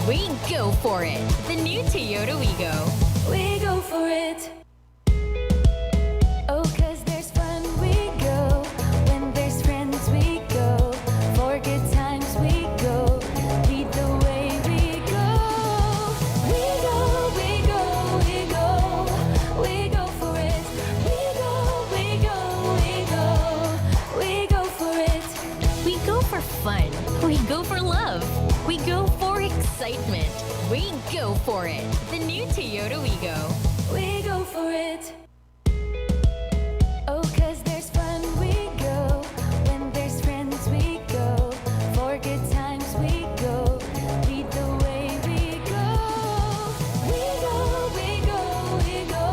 We go for it. The new Toyota Wigo. We go for it. Oh, 'cause there's fun, we go. When there's friends, we go. For good times, we go. Lead the way, we go. We go, we go, we go. We go for it. We go, we go, we go. We go for it. We go for fun. We go for love. We go for excitement. We go for it. The new Toyota Wigo. We go for it. Oh, 'cause there's fun, we go. When there's friends, we go. For good times, we go. Lead the way, we go. We go, we go, we go.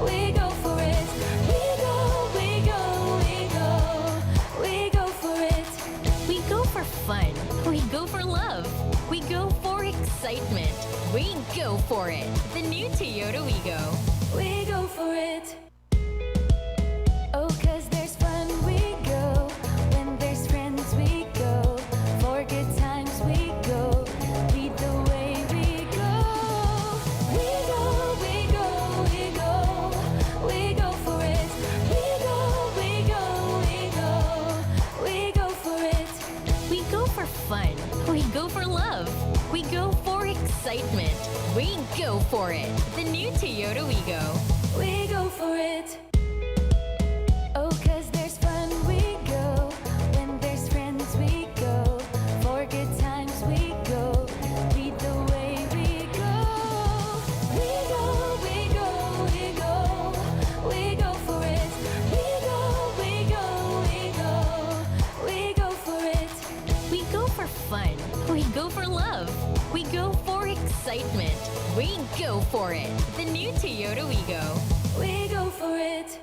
We go for it. We go, we go, we go. We go for it. We go for fun. We go for love. We go for excitement. We go for it. The new Toyota Wigo. We go for it. Oh, 'cause there's fun, we go. When there's friends, we go. For good times, we go. Lead the way, we go. We go, we go, we go. We go for it. We go, we go, we go. We go for it. We go for fun. We go for love. We go for excitement. We go for it. The new Toyota Wigo. We go for it. Oh, 'cause there's fun, we go. When there's friends, we go. For good times, we go. Lead the way, we go. We go, we go, we go. We go for it. We go, we go, we go. We go for it. We go for fun. We go for love. We go for excitement. We go for it. The new Toyota Wigo. We go for it.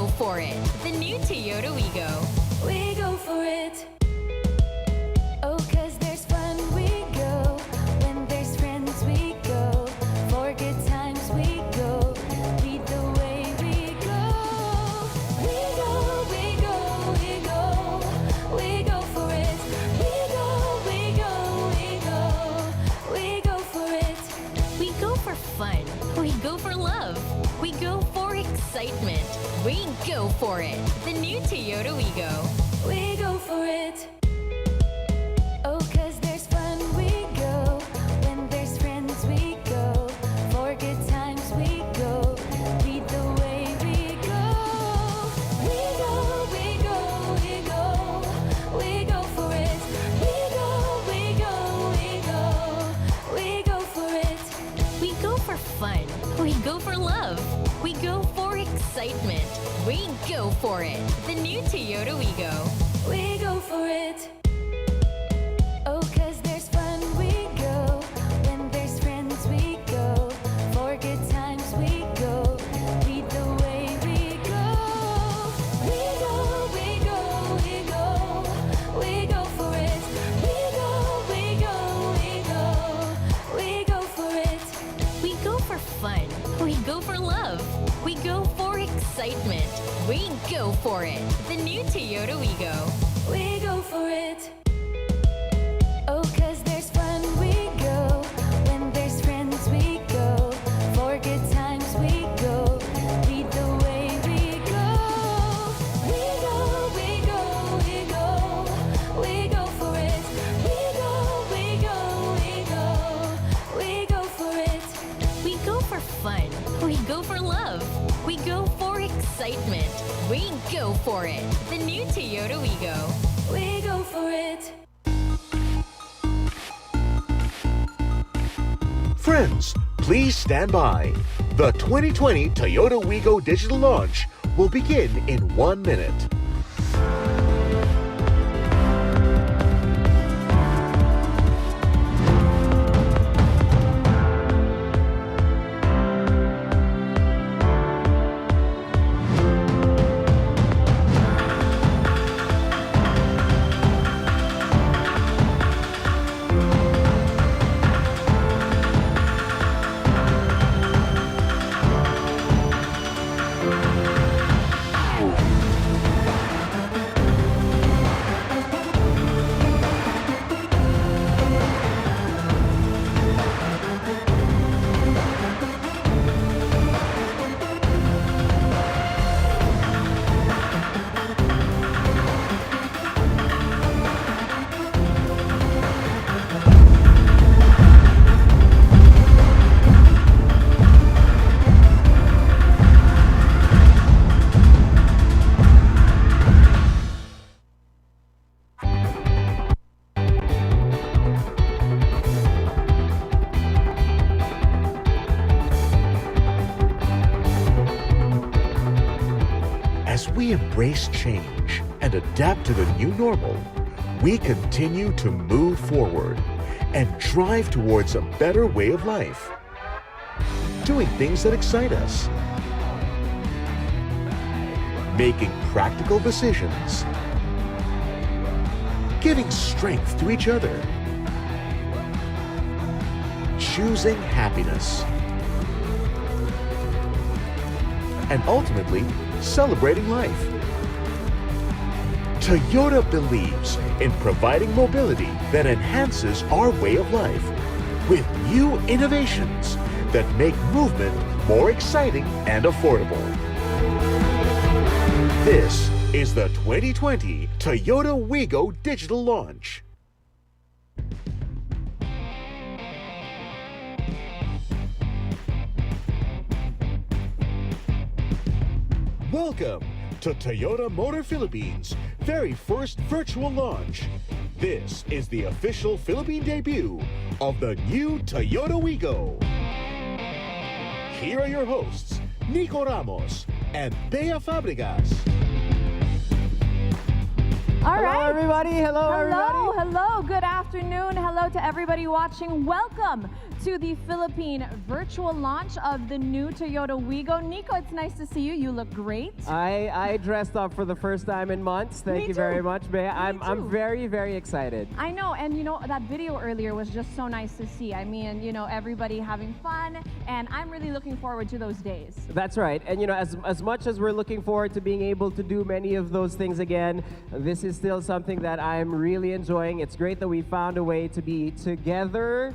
go for it. The new Toyota Wigo. We go for it. Oh, 'cause there's fun, we go. When there's friends, we go. For good times, we go. Lead the way, we go. We go, we go, we go. We go for it. We go, we go, we go. We go for it. We go for fun. We go for love. We go for excitement. We go for it. The new Toyota Wigo. We go for it. Oh, 'cause there's fun, we go. When there's friends, we go. For good times, we go. Lead the way, we go. We go, we go, we go. We go for it. We go, we go, we go. We go for it. We go for fun. We go for love. We go for excitement. We go for it. The new Toyota Wigo. We go for it. Oh, 'cause there's fun, we go. When there's friends, we go. For good times, we go. Lead the way, we go. We go, we go, we go. We go for it. We go, we go, we go. We go for it. We go for fun. We go for love. We go for excitement. We go for it. The new Toyota Wigo. We go for it. Oh, 'cause there's fun, we go. When there's friends, we go. For good times, we go. Lead the way, we go. We go, we go, we go. We go for it. We go, we go, we go. We go for it. We go for fun. We go for love. We go for excitement. We go for it. The new Toyota Wigo. We go for it. Friends, please stand by. The 2020 Toyota Wigo digital launch will begin in 1 minute. As we embrace change and adapt to the new normal, we continue to move forward and drive towards a better way of life. Doing things that excite us. Making practical decisions. Giving strength to each other. Choosing happiness. And ultimately, celebrating life. Toyota believes in providing mobility that enhances our way of life with new innovations that make movement more exciting and affordable. This is the 2020 Toyota Wigo digital launch. Welcome to Toyota Motor Philippines' very first virtual launch. This is the official Philippine debut of the new Toyota Wigo. Here are your hosts, Nico Ramos and Bea Fabregas. All Hello, right. everybody. Hello, everybody. Hello. Good afternoon. afternoon. Hello to everybody watching. Welcome to the Philippine virtual launch of the new Toyota Wigo. Nico, it's nice to see you. You look great. I dressed up for the first time in months. Thank you very much, Bea. I'm very, very excited. I know, and you know, that video earlier was just so nice to see. I mean, you know, everybody having fun, and I'm really looking forward to those days. That's right. And you know, as much as we're looking forward to being able to do many of those things again, this is still something that I'm really enjoying. It's great that we found a way to be together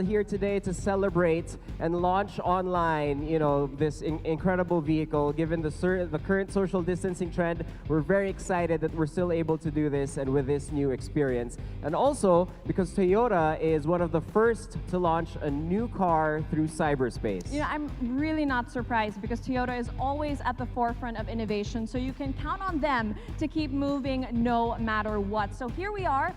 here today to celebrate and launch online, you know, this incredible vehicle. Given the current social distancing trend, we're very excited that we're still able to do this and with this new experience. And also because Toyota is one of the first to launch a new car through cyberspace. You know, I'm really not surprised because Toyota is always at the forefront of innovation, so you can count on them to keep moving no matter what. So here we are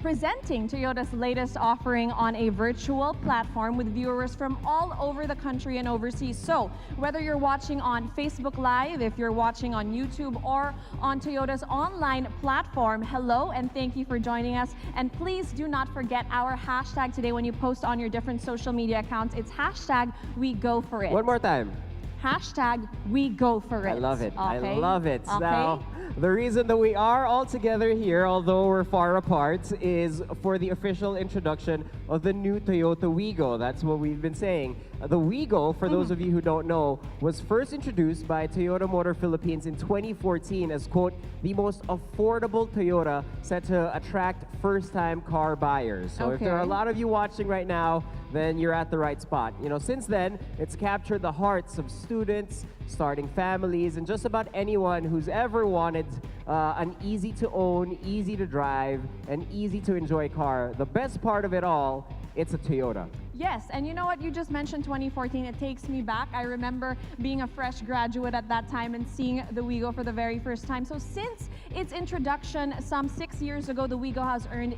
presenting Toyota's latest offering on a virtual platform with viewers from all over the country and overseas. So whether you're watching on Facebook Live, if you're watching on YouTube or on Toyota's online platform, hello and thank you for joining us. And please do not forget our hashtag today when you post on your different social media accounts. It's hashtag We Go For It. One more time. Hashtag We Go For It. I love it. Okay? I love it. Okay. Now, the reason that we are all together here, although we're far apart, is for the official introduction of the new Toyota Wigo. That's what we've been saying. The Wigo, for those of you who don't know, was first introduced by Toyota Motor Philippines in 2014 as, quote, the most affordable Toyota set to attract first-time car buyers. So if there are a lot of you watching right now, then you're at the right spot. You know, since then, it's captured the hearts of students, starting families, and just about anyone who's ever wanted an easy-to-own, easy-to-drive, and easy-to-enjoy car. The best part of it all, it's a Toyota. Yes, and you know what? You just mentioned 2014. It takes me back. I remember being a fresh graduate at that time and seeing the Wigo for the very first time. So since its introduction some 6 years ago, the Wigo has earned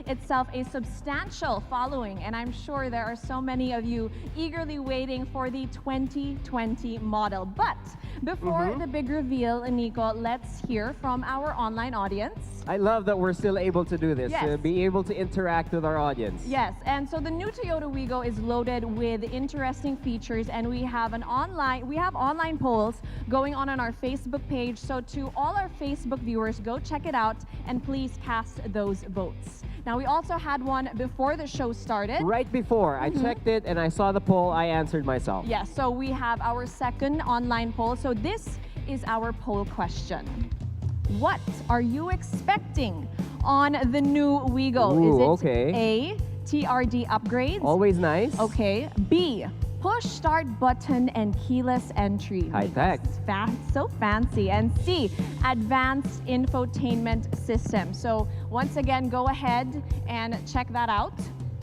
itself a substantial following. And I'm sure there are so many of you eagerly waiting for the 2020 model. But before the big reveal, Nico, let's hear from our online audience. I love that we're still able to do this, to be able to interact with our audience. Yes, and so the new Toyota Wigo is loaded with interesting features, and we have online polls going on our Facebook page. So to all our Facebook viewers, go check it out and please cast those votes. Now, we also had one before the show started. Right before, I checked it and I saw the poll, I answered myself. Yes, so we have our second online poll. So this is our poll question. What are you expecting on the new Wigo? Is it A, TRD upgrades? Always nice. Okay. B, push start button and keyless entry. High tech. So fancy. And C, advanced infotainment system. So once again, go ahead and check that out.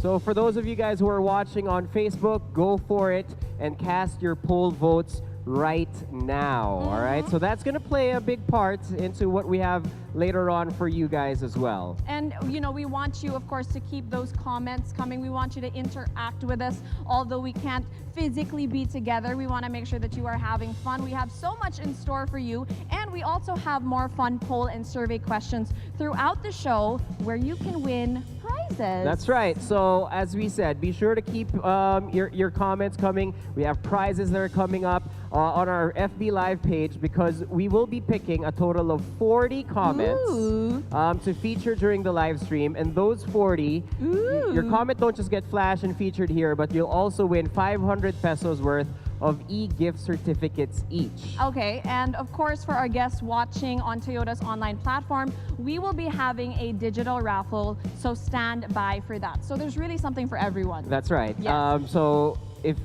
So for those of you guys who are watching on Facebook, go for it and cast your poll votes right now, all right? So that's going to play a big part into what we have later on for you guys as well. And, you know, we want you, of course, to keep those comments coming. We want you to interact with us. Although we can't physically be together, we want to make sure that you are having fun. We have so much in store for you. And we also have more fun poll and survey questions throughout the show where you can win prizes. That's right. So as we said, be sure to keep your comments coming. We have prizes that are coming up on our FB Live page because we will be picking a total of 40 comments to feature during the live stream. And those 40, your comment don't just get flashed and featured here, but you'll also win 500 pesos worth of e-gift certificates each. Okay, and of course for our guests watching on Toyota's online platform, we will be having a digital raffle, so stand by for that. So there's really something for everyone. That's right. Yes. So if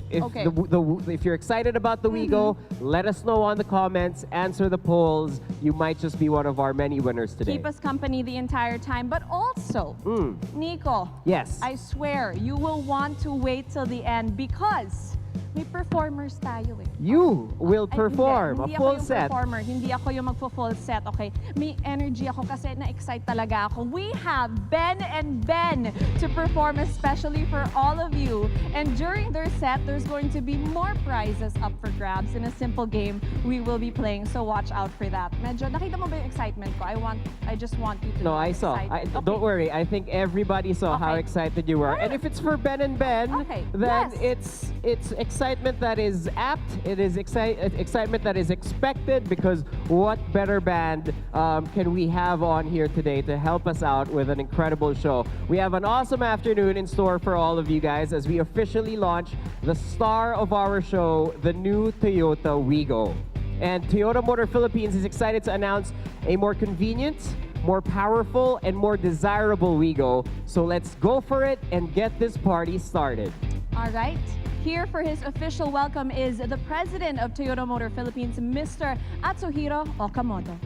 you're excited about the Wigo, let us know on the comments, answer the polls. You might just be one of our many winners today. Keep us company the entire time, but also, Nico, yes, I swear you will want to wait till the end because may performers tayo eh. You will Ay, perform hindi a full ako yung set. performer, hindi ako yung magfo-full set, okay? May energy ako kasi na-excite talaga ako. We have Ben and Ben to perform especially for all of you. And during their set, there's going to be more prizes up for grabs in a simple game we will be playing, so watch out for that. Medyo, nakita mo ba yung excitement ko? I just want you to No, know I I'm saw. excited. Okay. Don't worry. I think everybody saw how Okay. excited you were. And if it's for Ben and Ben, Okay, then yes. it's excitement that is apt. It is excitement that is expected, because what better band can we have on here today to help us out with an incredible show? We have an awesome afternoon in store for all of you guys as we officially launch the star of our show, the new Toyota Wigo. And Toyota Motor Philippines is excited to announce a more convenient, more powerful, and more desirable Wigo. So let's go for it and get this party started. All right. Here for his official welcome is the president of Toyota Motor Philippines, Mr. Atsuhiro Okamoto.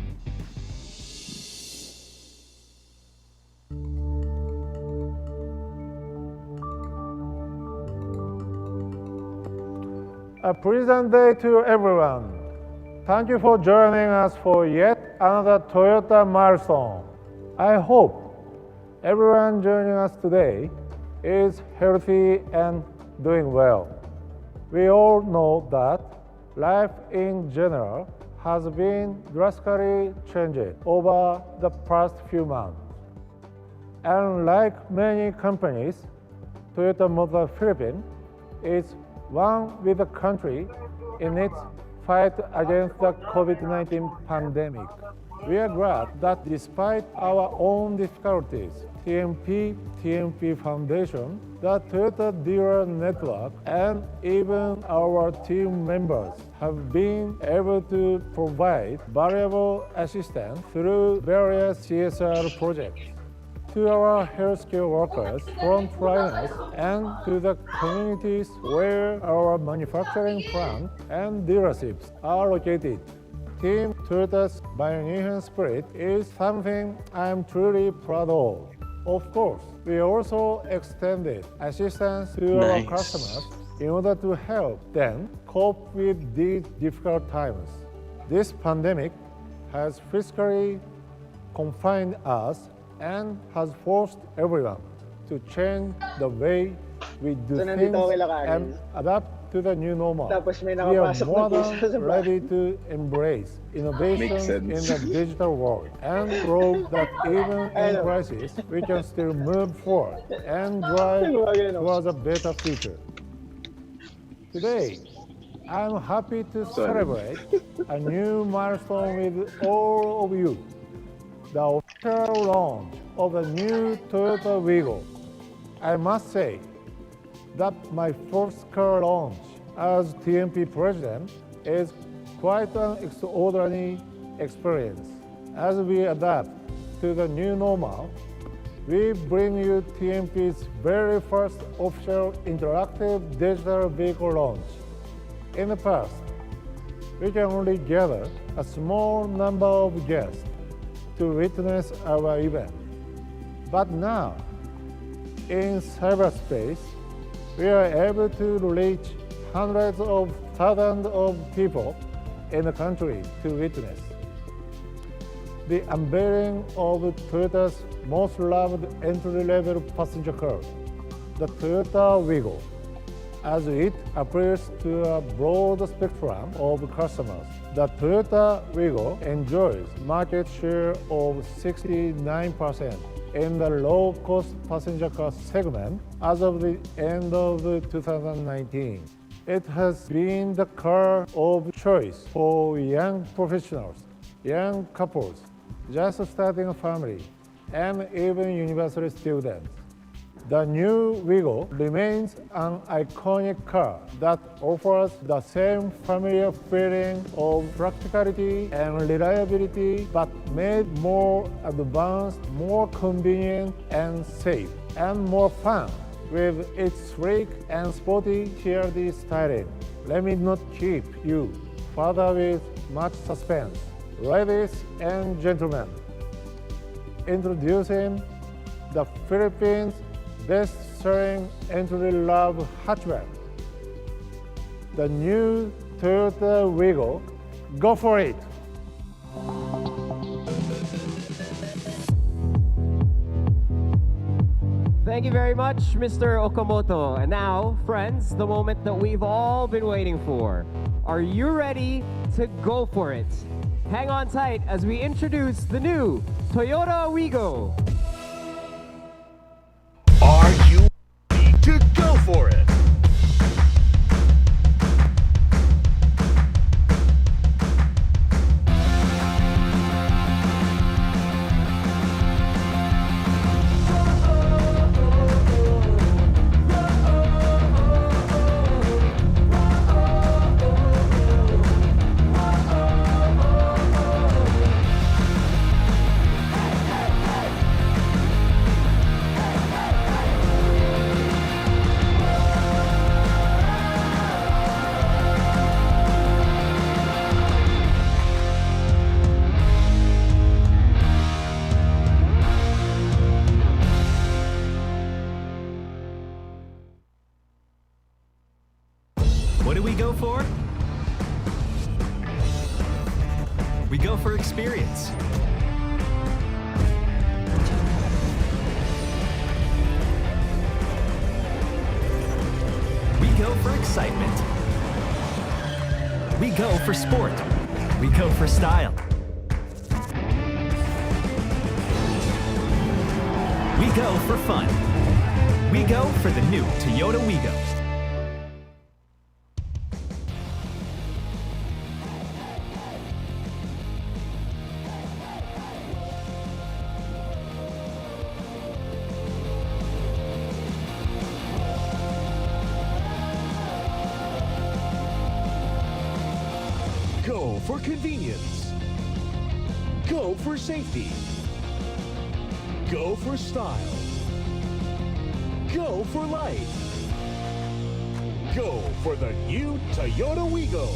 A pleasant day to everyone. Thank you for joining us for yet another Toyota milestone. I hope everyone joining us today is healthy and doing well. We all know that life in general has been drastically changed over the past few months. And like many companies, Toyota Motor Philippines is one with the country in its fight against the COVID-19 pandemic. We are glad that despite our own difficulties, TMP Foundation, the Toyota dealer network, and even our team members have been able to provide valuable assistance through various CSR projects. To our healthcare workers, frontliners, and to the communities where our manufacturing plant and dealerships are located. Team Toyota's pioneering spirit is something I'm truly proud of. Of course, we also extended assistance to our customers in order to help them cope with these difficult times. This pandemic has physically confined us and has forced everyone to change the way we do So, things nandito ako kay Lakarin. and adapt to the new normal. Tapos may We are nakapasok more na pusa sa than bahay. ready to embrace innovation Makes in sense. the digital world and prove that even in crisis, we can still move forward and drive towards a better future. Today, I'm happy to celebrate a new milestone with all of you. The official launch of the new Toyota Wigo. I must say that my first car launch as TMP president is quite an extraordinary experience. As we adapt to the new normal, we bring you TMP's very first official interactive digital vehicle launch. In the past, we can only gather a small number of guests to witness our event. But now, in cyberspace, we are able to reach hundreds of thousands of people in the country to witness the unveiling of Toyota's most loved entry-level passenger car, the Toyota Wigo, as it appeals to a broad spectrum of customers. The Toyota Wigo enjoys market share of 69% in the low-cost passenger car segment as of the end of 2019. It has been the car of choice for young professionals, young couples, just starting a family, and even university students. The new Wigo remains an iconic car that offers the same familiar feeling of practicality and reliability, but made more advanced, more convenient and safe, and more fun with its sleek and sporty TRD styling. Let me not keep you further with much suspense. Ladies and gentlemen, introducing the Philippines best-selling entry-level hatchback, the new Toyota Wigo. Go for it! Thank you very much, Mr. Okamoto. And now, friends, the moment that we've all been waiting for. Are you ready to go for it? Hang on tight as we introduce the new Toyota Wigo. Are you ready to go for it? What do we go for? We go for experience. We go for excitement. We go for sport. We go for style. We go for fun. We go for the new Toyota Wigo. Go for convenience. Go for safety. Go for style. Go for life. Go for the new Toyota Wigo.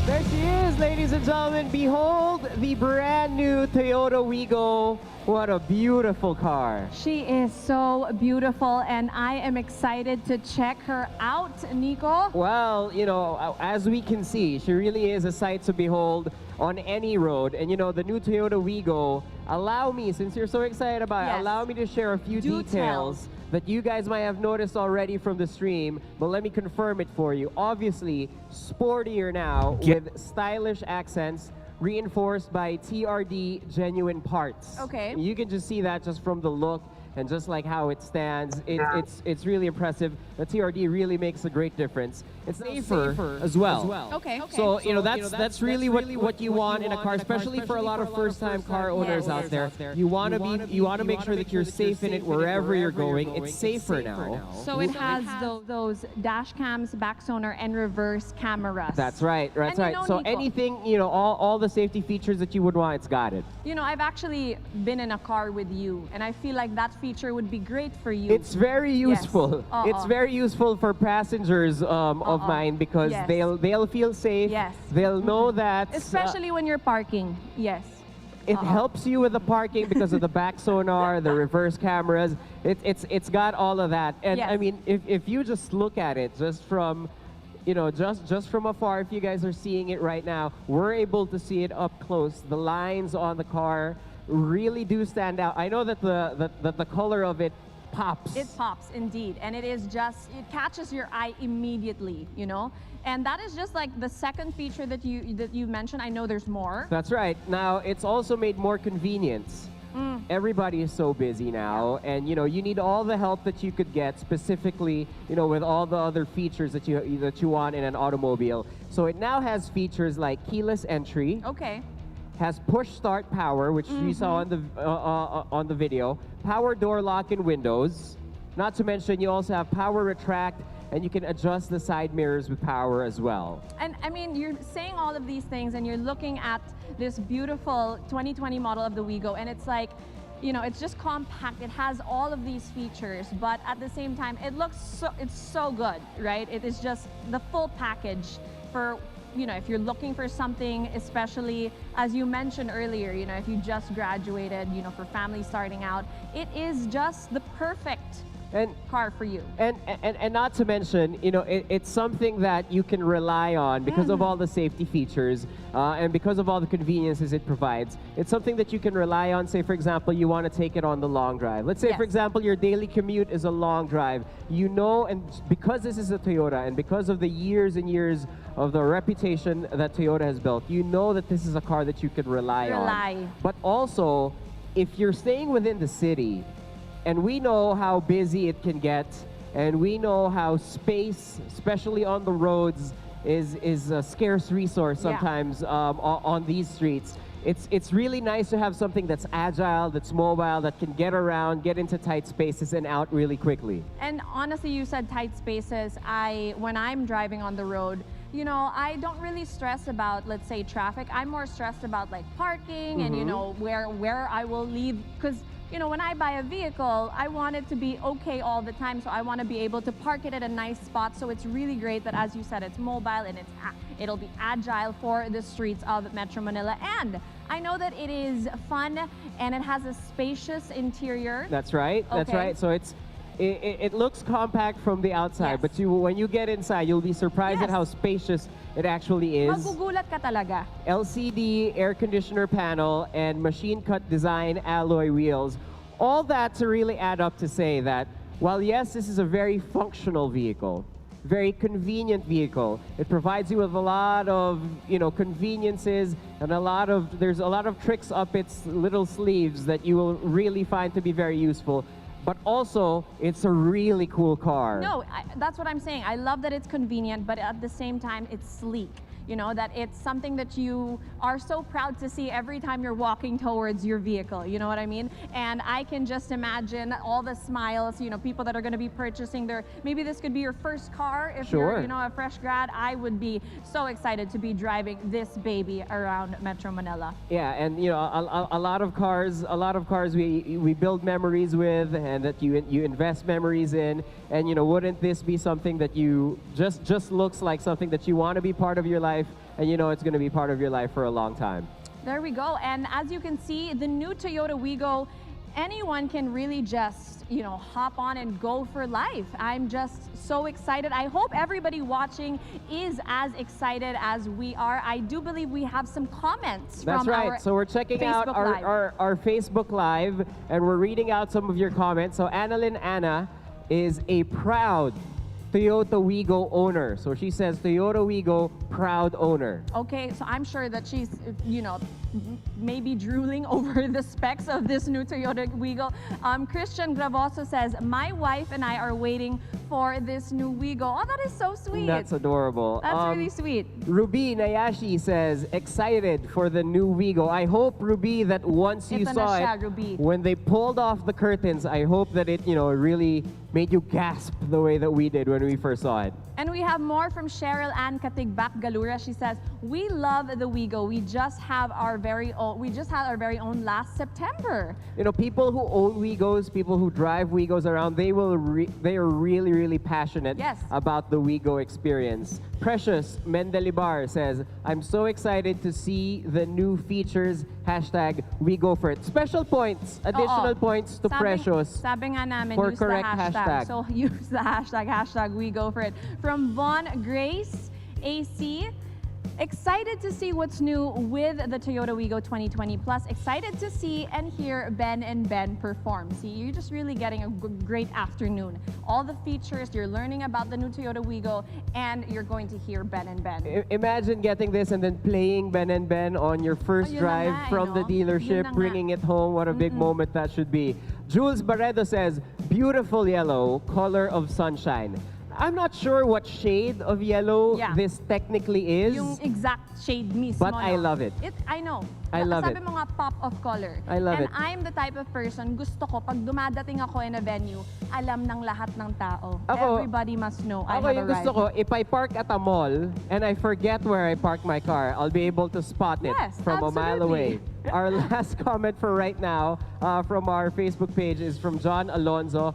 There she is, ladies and gentlemen. Behold the brand new Toyota Wigo. What a beautiful car. She is so beautiful, and I am excited to check her out, Nico. Well, you know, as we can see, she really is a sight to behold on any road. And you know, the new Toyota Wigo, allow me, since you're so excited about it, Yes. allow me to share a few Do details that you guys might have noticed already from the stream, but let me confirm it for you. Obviously, sportier now with stylish accents, reinforced by TRD genuine parts. Okay. You can just see that just from the look and just like how it stands. It's really impressive. The TRD really makes a great difference. It's safer as well. Okay. So, you know, that's really what you want in a car, especially for a lot of first-time car owners out there. You want to make sure that you're safe in it wherever you're going. It's safer now. So it has those dash cams, back sonar, and reverse cameras. That's right. That's And you right. know, So Nico, anything, you know, all the safety features that you would want, it's got it. You know, I've actually been in a car with you, and I feel like that feature would be great for you. It's very useful. Uh-uh. It's very useful for passengers of mine because Yes. they'll feel safe. Yes. They'll know that. Especially when you're parking. Yes. It helps you with the parking because of the back sonar, the reverse cameras. It's got all of that. And Yes. I mean, if you just look at it just from, you know, just from afar, if you guys are seeing it right now, we're able to see it up close. The lines on the car really do stand out. I know that the color of it pops. It pops indeed, and it catches your eye immediately, you know? And that is just like the second feature that you mentioned. I know there's more. That's right. Now, it's also made more convenience. Everybody is so busy now, and you know, you need all the help that you could get, specifically, you know, with all the other features that you want in an automobile. So it now has features like keyless entry, Okay. has push start power, which you saw on the video, power door lock and windows. Not to mention, you also have power retract, and you can adjust the side mirrors with power as well. And I mean, you're saying all of these things, and you're looking at this beautiful 2020 model of the Wigo, and it's like, you know, it's just compact. It has all of these features, but at the same time, it's so good, right? It is just the full package for if you're looking for something, especially as you mentioned earlier, if you just graduated, for family starting out, it is just the perfect car for you. And not to mention, it's something that you can rely on because of all the safety features and because of all the conveniences it provides. It's something that you can rely on. Say, for example, you want to take it on the long drive. Let's say, for example, your daily commute is a long drive. And because this is a Toyota and because of the years and years of the reputation that Toyota has built, you know that this is a car that you can rely on. But also, if you're staying within the city, and we know how busy it can get, and we know how space, especially on the roads, is a scarce resource sometimes on these streets. It's really nice to have something that's agile, that's mobile, that can get around, get into tight spaces and out really quickly. And honestly, you said tight spaces. When I'm driving on the road, I don't really stress about, let's say, traffic. I'm more stressed about like parking and where I will leave, because when I buy a vehicle, I want it to be okay all the time. So I want to be able to park it at a nice spot. So it's really great that, as you said, it's mobile and it'll be agile for the streets of Metro Manila. And I know that it is fun and it has a spacious interior. That's right. That's right. So it looks compact from the outside, but when you get inside, you'll be surprised at how spacious it actually is. Magugulat ka talaga. LCD air conditioner panel and machine-cut design alloy wheels. All that to really add up to say that, while yes, this is a very functional vehicle, very convenient vehicle, it provides you with a lot of conveniences and there's a lot of tricks up its little sleeves that you will really find to be very useful. But also, it's a really cool car. No, that's what I'm saying. I love that it's convenient, but at the same time, it's sleek. That it's something that you are so proud to see every time you're walking towards your vehicle. You know what I mean? And I can just imagine all the smiles, people that are going to be purchasing maybe this could be your first car. If you're, a fresh grad, I would be so excited to be driving this baby around Metro Manila. Yeah, and a lot of cars we build memories with, and that you invest memories in. And wouldn't this be something that you just looks like something that you want to be part of your life, and it's going to be part of your life for a long time. There we go. And as you can see, the new Toyota Wigo, anyone can really just, hop on and go for life. I'm just so excited. I hope everybody watching is as excited as we are. I do believe we have some comments from our So we're checking out our Facebook Live, and we're reading out some of your comments. So Annalyn Anna is a proud Toyota Wigo owner. So she says, Toyota Wigo, proud owner. Okay, so I'm sure that she's, maybe drooling over the specs of this new Toyota Wigo. Christian Gravoso says, my wife and I are waiting for this new Wigo. Oh, that is so sweet. That's adorable. That's really sweet. Ruby Nayashi says, excited for the new Wigo. I hope, Ruby, that once you saw it, when they pulled off the curtains, I hope that it, really made you gasp the way that we did when we first saw it. And we have more from Cheryl Ann Katigbak Galura. She says, we love the Wigo. We just had our very own last September. People who own Wigos, people who drive Wigos around, they are really, really passionate about the Wigo experience. Precious Mendelibar says, I'm so excited to see the new features. Hashtag we go for it. Special points, additional points to Precious. Sabi nga namin, for use correct the hashtag. So use the hashtag we go for it. From Von Grace AC, excited to see what's new with the Toyota Wigo 2020 Plus. Excited to see and hear Ben and Ben perform. See, you're just really getting a great afternoon. All the features, you're learning about the new Toyota Wigo, and you're going to hear Ben and Ben. Imagine getting this and then playing Ben and Ben on your first drive from the dealership, bringing it home. What a big moment that should be. Jules Barredo says, beautiful yellow, color of sunshine. I'm not sure what shade of yellow this technically is. Yung exact shade mismo. But I love it. I know. I love it. Sabi mo nga, pop of color. I love it. And I'm the type of person, gusto ko, pag dumadating ako in a venue, alam ng lahat ng tao. Everybody must know I have arrived. Gusto ko, if I park at a mall and I forget where I park my car, I'll be able to spot it from a mile away. Our last comment for right now from our Facebook page is from John Alonzo.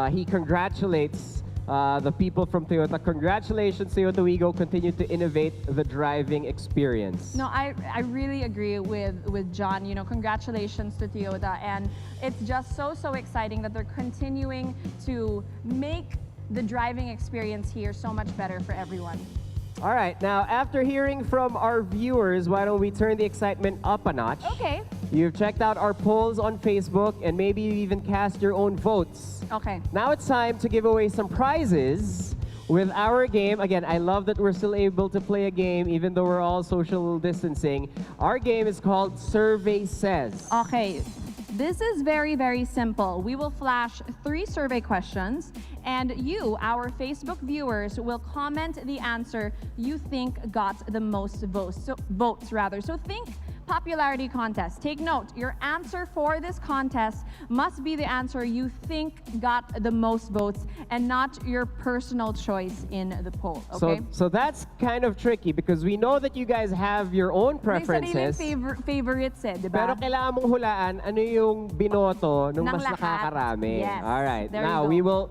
He congratulates the people from Toyota. Congratulations, Toyota Wigo. Continue to innovate the driving experience. No, I really agree with John. You know, congratulations to Toyota, and it's just so exciting that they're continuing to make the driving experience here so much better for everyone. All right, now after hearing from our viewers, why don't we turn the excitement up a notch? Okay. You've checked out our polls on Facebook, and maybe you even cast your own votes. Okay. Now it's time to give away some prizes with our game. Again, I love that we're still able to play a game even though we're all social distancing. Our game is called Survey Says. Okay. This is very simple. We will flash 3 survey questions, and you, our Facebook viewers, will comment the answer you think got the most votes. So think popularity contest. Take note, your answer for this contest must be the answer you think got the most votes and not your personal choice in the poll, okay? So that's kind of tricky because we know that you guys have your own preferences. May sariling favorites eh, di Pero ba? kailangan mong hulaan ano yung binoto nung Ng mas lahat. nakakarami. Yes. All right. There Now you go.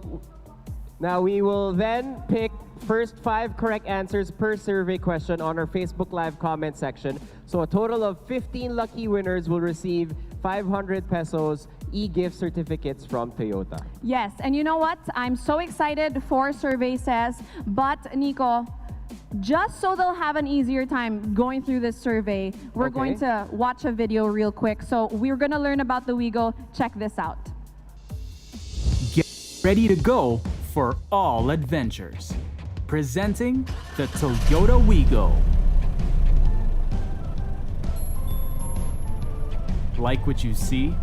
we will then pick first 5 correct answers per survey question on our Facebook Live comment section. So a total of 15 lucky winners will receive 500 pesos e-gift certificates from Toyota. Yes, and you know what? I'm so excited for Survey Says, but Nico, just so they'll have an easier time going through this survey, we're Okay. going to watch a video real quick. So we're going to learn about the Wigo. Check this out. Get ready to go for all adventures. Presenting the Toyota Wigo. Like what you see?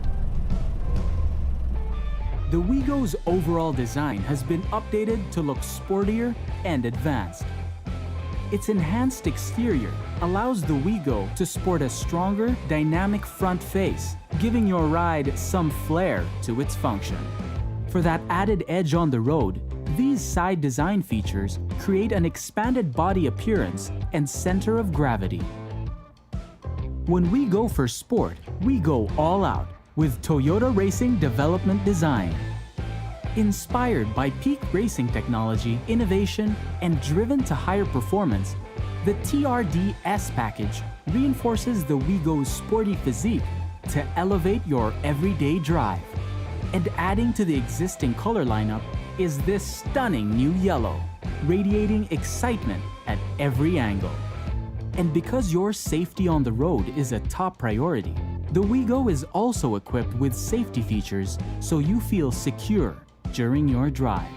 The Wigo's overall design has been updated to look sportier and advanced. Its enhanced exterior allows the Wigo to sport a stronger, dynamic front face, giving your ride some flair to its function. For that added edge on the road, these side design features create an expanded body appearance and center of gravity. When we go for sport, we go all out with Toyota Racing Development Design. Inspired by peak racing technology, innovation, and driven to higher performance, the TRD S package reinforces the Wigo's sporty physique to elevate your everyday drive. And adding to the existing color lineup is this stunning new yellow, radiating excitement at every angle. And because your safety on the road is a top priority, the Wigo is also equipped with safety features so you feel secure during your drive.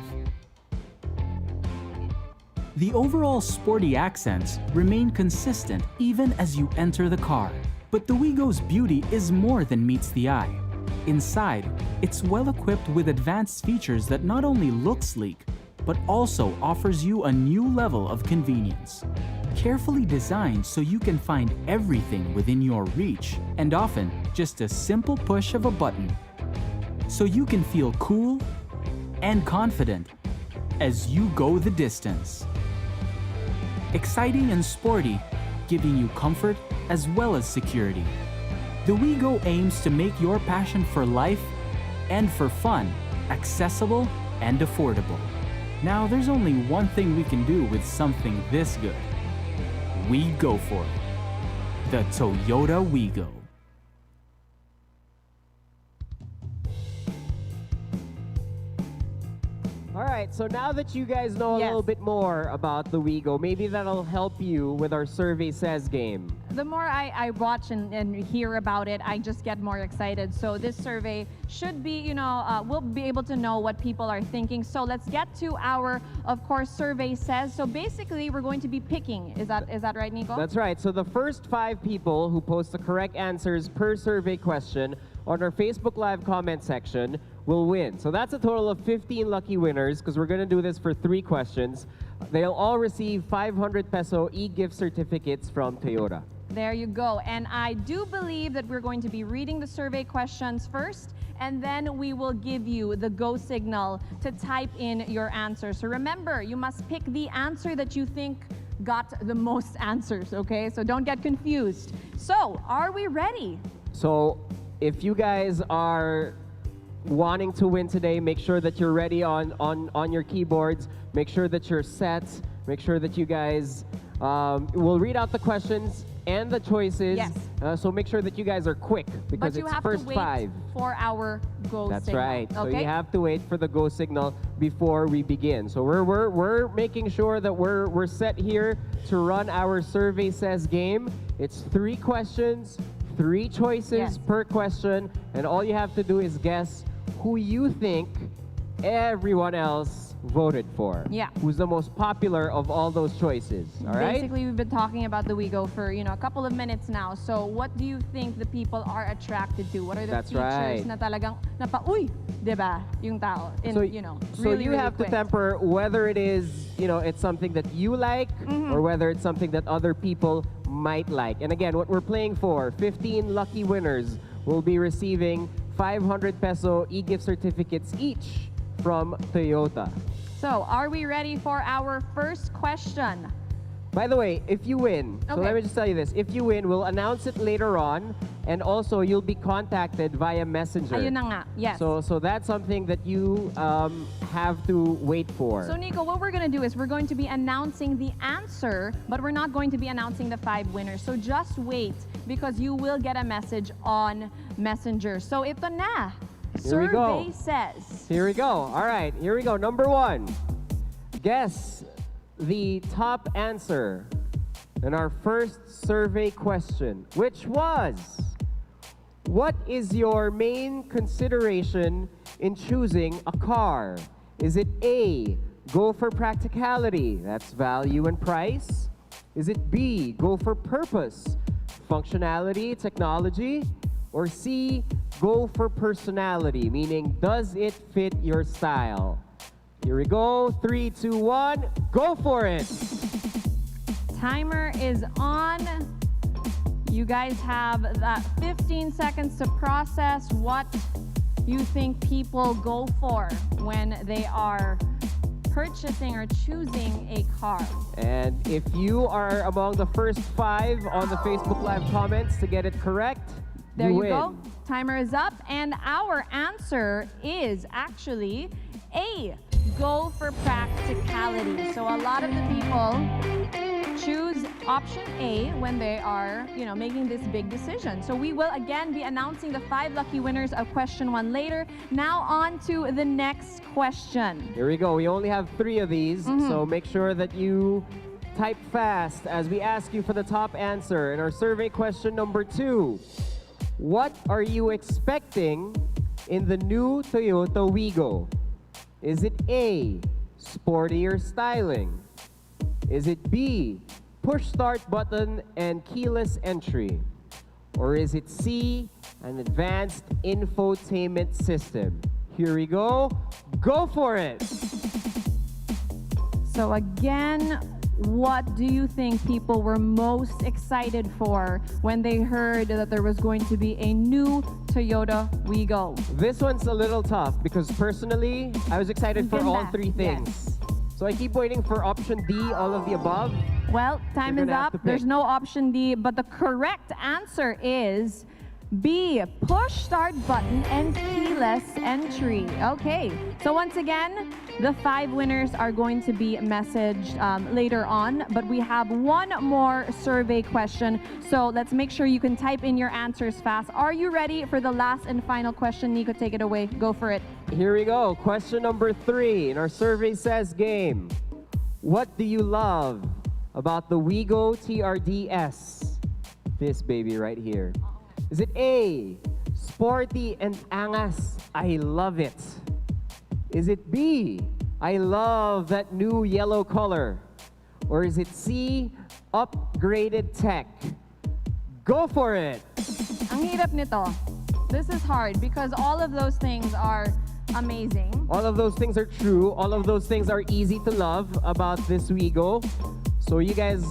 The overall sporty accents remain consistent even as you enter the car. But the Wigo's beauty is more than meets the eye. Inside, it's well equipped with advanced features that not only look sleek, but also offers you a new level of convenience. Carefully designed so you can find everything within your reach, and often just a simple push of a button. So you can feel cool and confident as you go the distance. Exciting and sporty, giving you comfort as well as security. The Wigo aims to make your passion for life and for fun accessible and affordable. Now, there's only one thing we can do with something this good. We go for it. The Toyota Wigo. All right, so now that you guys know a Yes. little bit more about the Wigo, maybe that'll help you with our Survey Says game. The more I watch and hear about it, I just get more excited. So this survey should be, we'll be able to know what people are thinking. So let's get to our, of course, Survey Says. So basically, we're going to be picking. Is that right, Nico? That's right. So the first 5 people who post the correct answers per survey question on our Facebook Live comment section will win. So that's a total of 15 lucky winners because we're going to do this for 3 questions. They'll all receive 500 peso e-gift certificates from Toyota. There you go. And I do believe that we're going to be reading the survey questions first, and then we will give you the go signal to type in your answer. So remember, you must pick the answer that you think got the most answers, okay? So don't get confused. So, are we ready? So if you guys are wanting to win today, make sure that you're ready on your keyboards. Make sure that you're set. Make sure that you guys will read out the questions and the choices. Yes. So make sure that you guys are quick because But you it's have first to wait five. for our go That's signal. right. So Okay? you have to wait for the go signal before we begin. So we're making sure that we're set here to run our survey says game. It's 3 questions, 3 choices Yes. per question, and all you have to do is guess who you think everyone else voted for. Yeah. Who's the most popular of all those choices? All right. Basically, we've been talking about the Wigo for a couple of minutes now. So, what do you think the people are attracted to? What are the That's features right. na talagang uy, 'di ba? Yung tao. In, So, really, you really have quick. to temper whether it is, it's something that you like or whether it's something that other people might like. And again, what we're playing for, 15 lucky winners will be receiving 500 peso e-gift certificates each from Toyota. So, are we ready for our first question? By the way, if you win, so Okay. let me just tell you this, if you win, we'll announce it later on, and also you'll be contacted via Messenger. Ayun na nga. Yes. So that's something that you have to wait for. So, Nico, what we're going to do is we're going to be announcing the answer, but we're not going to be announcing the 5 winners. So, just wait because you will get a message on Messenger. So, ito na. Here we go. Survey says. Here we go. All right, here we go. Number 1. Guess the top answer in our first survey question, which was, what is your main consideration in choosing a car? Is it A, go for practicality, that's value and price? Is it B, go for purpose, functionality, technology? Or C, go for personality, meaning does it fit your style? Here we go, 3, 2, 1, go for it! Timer is on. You guys have that 15 seconds to process what you think people go for when they are purchasing or choosing a car. And if you are among the first 5 on the Facebook Live comments to get it correct, There you win. go. Timer is up. And our answer is actually A, go for practicality. So a lot of the people choose option A when they are, making this big decision. So we will again be announcing the 5 lucky winners of question 1 later. Now on to the next question. Here we go. We only have 3 of these, so make sure that you type fast as we ask you for the top answer. In our survey question number 2, what are you expecting in the new Toyota Wigo? Is it A, sportier styling? Is it B, push start button and keyless entry? Or is it C, an advanced infotainment system? Here we go. Go for it! So again, what do you think people were most excited for when they heard that there was going to be a new Toyota Wigo? This one's a little tough because personally, I was excited for all Ganda. 3 things. So I keep waiting for option D, all of the above. Well, time You're is gonna have up. to pick. There's no option D, but the correct answer is B, push start button and keyless entry. Okay, so once again, the 5 winners are going to be messaged later on, but we have one more survey question. So let's make sure you can type in your answers fast. Are you ready for the last and final question? Nico, take it away. Go for it. Here we go. Question number 3 in our survey says game. What do you love about the Wigo TRDS? This baby right here. Is it A, sporty and angas? I love it. Is it B, I love that new yellow color? Or is it C, upgraded tech? Go for it! Ang hirap nito. This is hard because all of those things are amazing. All of those things are true. All of those things are easy to love about this Wigo. So you guys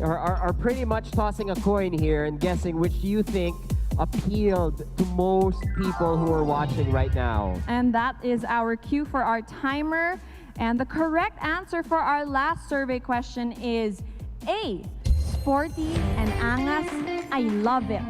are pretty much tossing a coin here and guessing which you think appealed to most people who are watching right now. And that is our cue for our timer. And the correct answer for our last survey question is A, sporty and angas. I love it.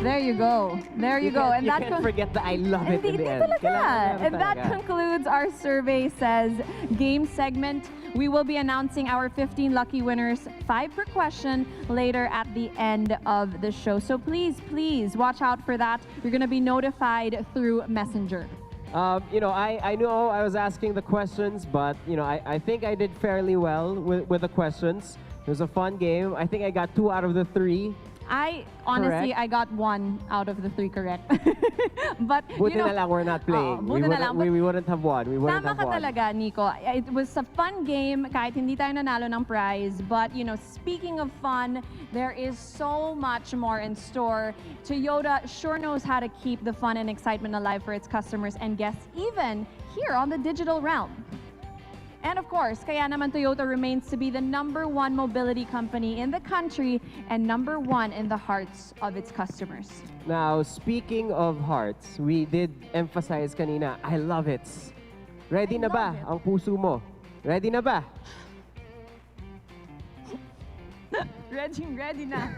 There you go. There you go. You can't forget the I love it in Hindi the end. talaga. Kailangan And that talaga. concludes our survey says game segment. We will be announcing our 15 lucky winners, 5 per question, later at the end of the show. So please, please watch out for that. You're going to be notified through Messenger. I know I was asking the questions, but I think I did fairly well with the questions. It was a fun game. I think I got 2 out of the 3. Honestly, Correct. I got 1 out of the 3 correct. But Buti na lang we're not playing. buti na lang. We wouldn't have won. We wouldn't Tama have ka won. talaga, Nico. It was a fun game kahit hindi tayo nanalo ng prize. But, speaking of fun, there is so much more in store. Toyota sure knows how to keep the fun and excitement alive for its customers and guests, even here on the digital realm. And of course, kaya naman Toyota remains to be the #1 mobility company in the country and #1 in the hearts of its customers. Now, speaking of hearts, we did emphasize kanina, I love it. Ready na ba ang puso mo? Ready na ba? Ready na.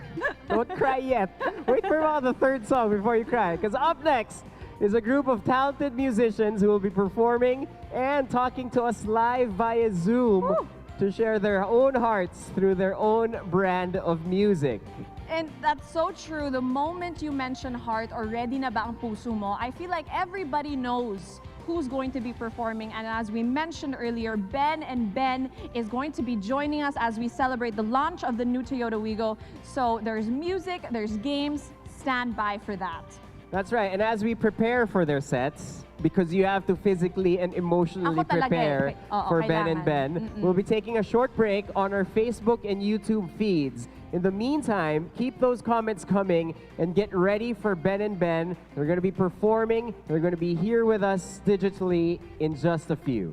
Don't cry yet. Wait for about the 3rd song before you cry. Because up next is a group of talented musicians who will be performing and talking to us live via Zoom to share their own hearts through their own brand of music. And that's so true. The moment you mention heart or ready na ba ang puso mo, I feel like everybody knows who's going to be performing. And as we mentioned earlier, Ben is going to be joining us as we celebrate the launch of the new Toyota Wigo. So there's music, there's games, stand by for that. That's right. And as we prepare for their sets, because you have to physically and emotionally Ako talaga prepare Oo, for Ben and kailangan. Ben, we'll be taking a short break on our Facebook and YouTube feeds. In the meantime, keep those comments coming and get ready for Ben and Ben. They're going to be performing. They're going to be here with us digitally in just a few.